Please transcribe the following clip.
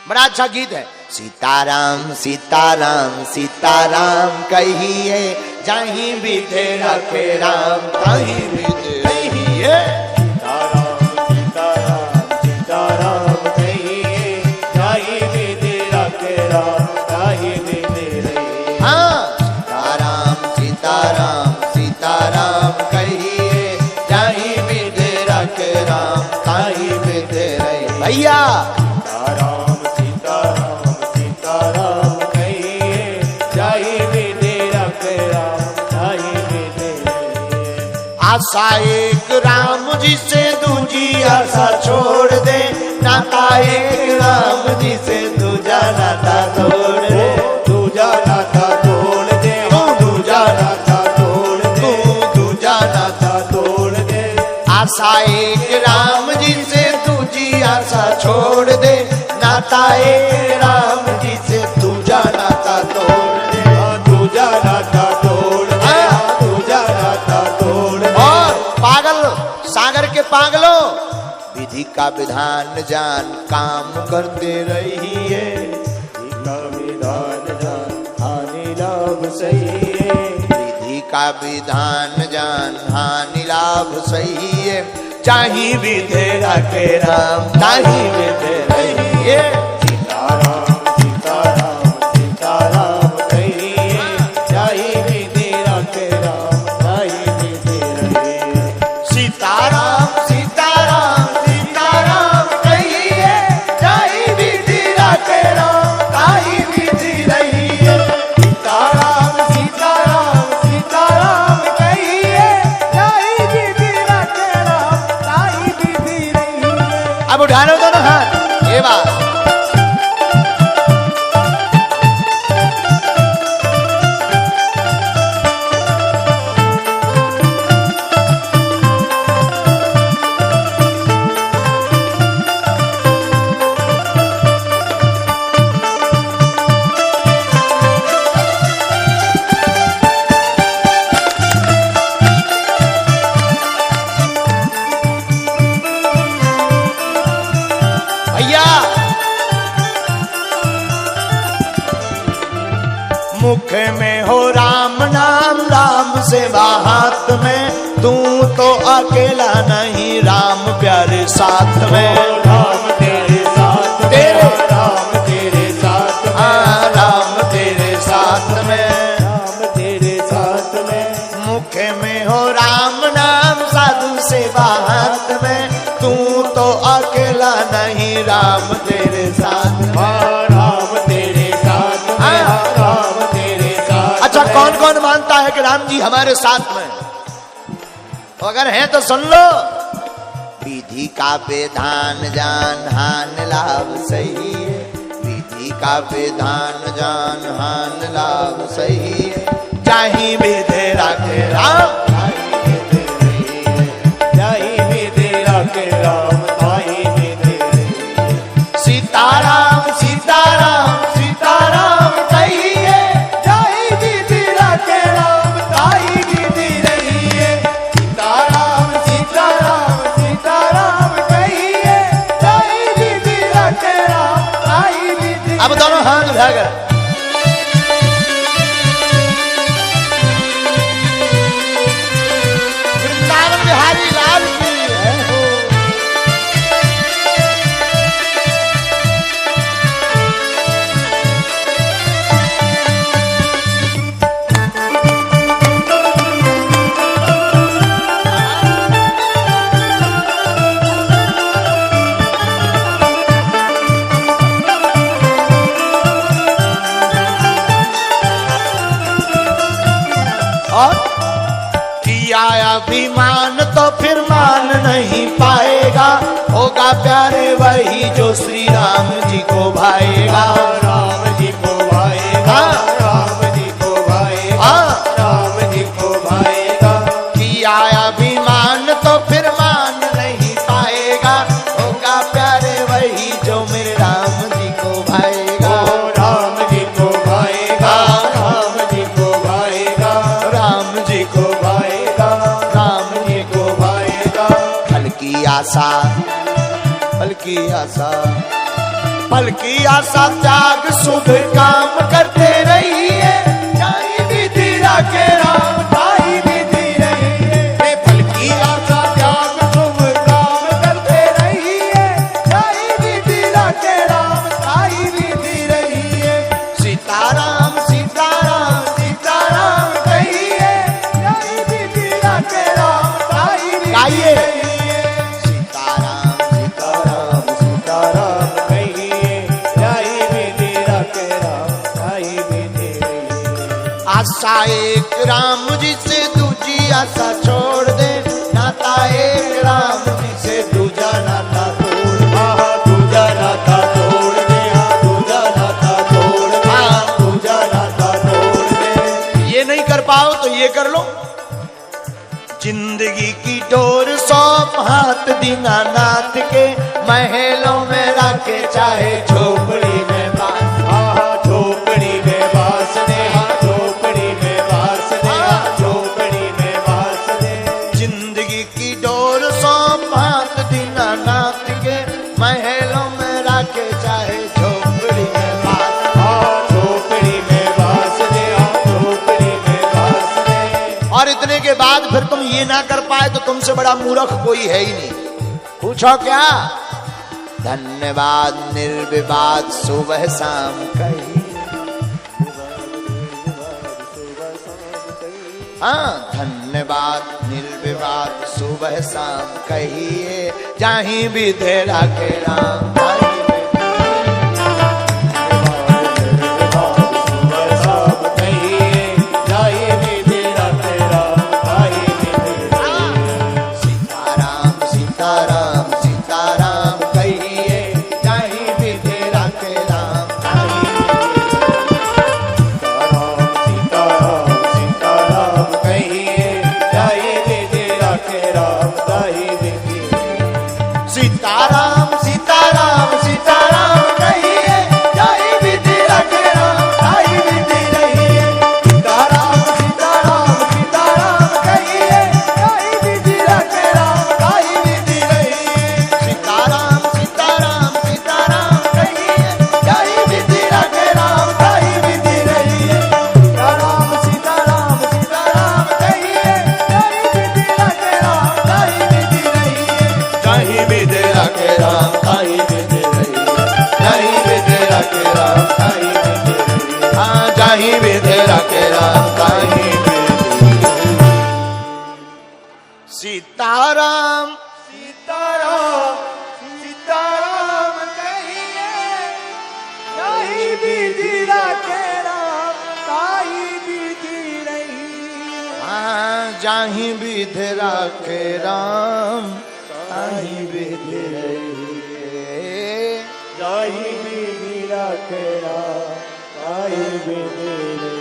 बड़ा अच्छा गीत है। सीताराम सीताराम सीताराम कहिए, जहीं भी थे रखे राम कहीं भी थे रहिए। सीताराम सीताराम सीताराम कहिए, जहीं भी थे रखे राम कहीं भी थे रहिए। हाँ, सीताराम सीताराम सीताराम कहिए, जहीं भी थे रखे राम कहीं भी थे रहिए। भैया सीताराम सीताराम सीताराम कहिए, जहीं भी थे रखे राम कहीं भी थे रहिए। आशा एक राम जी से दूजी आशा छोड़ दे, नाता एक राम जी से दूजा नाता तोड़ दे। दूजा नाता तोड़ दे, दूजा नाता तोड़ दे, दूजा नाता तोड़ दे। आशा एक राम जी से दूजी आशा छोड़ दे, नाता एक राम जी से दूजा नाता तोड़ दे। दूजा नाता तोड़ दे, दूजा नाता तोड़ दे। और पागल सागर के पागलों, विधि का विधान जान काम करते रहिए। का विधान जान हानि लाभ सही है। विधि का विधान जान हानि लाभ सही है, चाही भी तेरा के राम ताही भी तेरा रहिए। सीताराम सीताराम सीताराम कहिए, जहीं भी तेरा के राम कहीं भी तेरा रहिए। सीताराम सीताराम सीताराम कहिए, चाही भी तेरा के राम ताही भी तेरा रहिए। सीताराम सीताराम सीताराम कहिए, जहीं भी तेरा के राम कहीं भी तेरा रहिए। अब उठा लो दोनों हाथ, ये बात। भैया मुख में हो राम नाम, राम सेवा हाथ में, तू तो अकेला नहीं राम प्यारे साथ में। राम तेरे साथ तेरे राम तेरे साथ में, राम तेरे साथ में। राम तेरे साथ में। मुख में हो राम नाम, साधु सेवा हाथ में, तू तो अकेला नहीं राम तेरे साथ में। राम तेरे साथ में, राम तेरे साथ। अच्छा, कौन कौन मानता है कि राम जी हमारे साथ में? तो अगर है तो सुन लो। विधि का विधान जान हान लाभ सही है, विधि का विधान जान हान लाभ सही है, चाही भी तेरा के राम जहीं भी तेरा के राम कहीं भी तेरे। सीताराम सीताराम सीताराम कहिए, जहीं भी तेरा के राम कहीं भी तेरे रहिए। सीताराम सीताराम सीताराम कहिए, जहीं भी तेरा के राम कहीं भी तेरे। अब दोनों हाथ उठाकर वृंदावन बिहारी लाल की जय हो। और किया अभिमान तो फिर मान नहीं पाएगा, होगा प्यारे वही जो श्री राम जी को भाएगा। राम जी को भाएगा, राम जी को भाएगा, राम जी को भाएगा। किया अभिमान तो फिर मान नहीं पाएगा, होगा प्यारे वही जो मेरे राम जी को भाएगा। राम जी को भाएगा, राम जी को भाएगा, राम जी को भाएगा, राम जी को भाएगा। फल की आशा, फल की आशा, फल की आशा त्याग शुभ काम करते रहिए, जाहि विधि राखे राम ताहि विधि रहिए। फल की आशा त्याग शुभ काम करते रहिए, जाहि विधि राखे राम ताहि विधि रहिए। सीताराम सीताराम सीताराम कहिए, जाहि विधि राखे राम ताहि विधि गाइए। रहिए। सीताराम सीताराम सीताराम कहिए, जाहि विधि राखे राम ताहि विधि रहिए। आशा एक राम जी से दूजी आशा छोड़ दे, नाता एक राम जी से दूजा नाता तोड़ दे। दूजा नाता तोड़ दे, दूजा नाता तोड़ दे, दूजा नाता तोड़ दे। ये नहीं कर पाओ तो ये कर लो। जिंदगी की डोर सौंप हाथ दीनानाथ के, महलों में रखे चाहे झोपड़ी में बास। झोपड़ी में बास दे, झोपड़ी में बास दे, झोपड़ी में बास दे। जिंदगी की डोर सौंप हाथ दीनानाथ के, महलों में रखे चाहे झोपड़ी में बास। झोपड़ी में बास दे, झोपड़ी में बास दे। और इतने के बाद फिर तुम ये ना कर पाए तो तुमसे बड़ा मूर्ख कोई है ही नहीं। पूछो क्या? धन्यवाद निर्विवाद सुबह शाम कही। हाँ, धन्यवाद निर्विवाद सुबह शाम कहिए, जाहि विधि राखे राम ताहि सीताराम सीताराम सीताराम कहिए, जाहि विधि राखे राम ताहि सीताराम सीताराम सीताराम कहिए, जाहि विधि राखे राम ताहि विधि रहिए। सीताराम सीताराम सीताराम कहिए, जाहि विधि राखे राम ताहि विधि रहिए। सीताराम सीताराम सीताराम कहिए, जाहि विधि राखे राम ताहि विधि रहिए। सीताराम सीताराम सीताराम कहिए, जाहि विधि राखे राम ताहि विधि रहिए। जाहि विधि राखे राम ताहि विधि रहिए। जाहि विधि राखे राम ताहि विधि रहिए। हाँ, जाहि विधि राखे राम ताहि विधि। सीताराम सीताराम सीताराम कहिए, जाहि विधि राखे राम ताहि विधि रहिए। हाँ, जाहि विधि राखे राम ताहि विधि रहिए। जाहि विधि राखे राम ताहि विधि रहिए।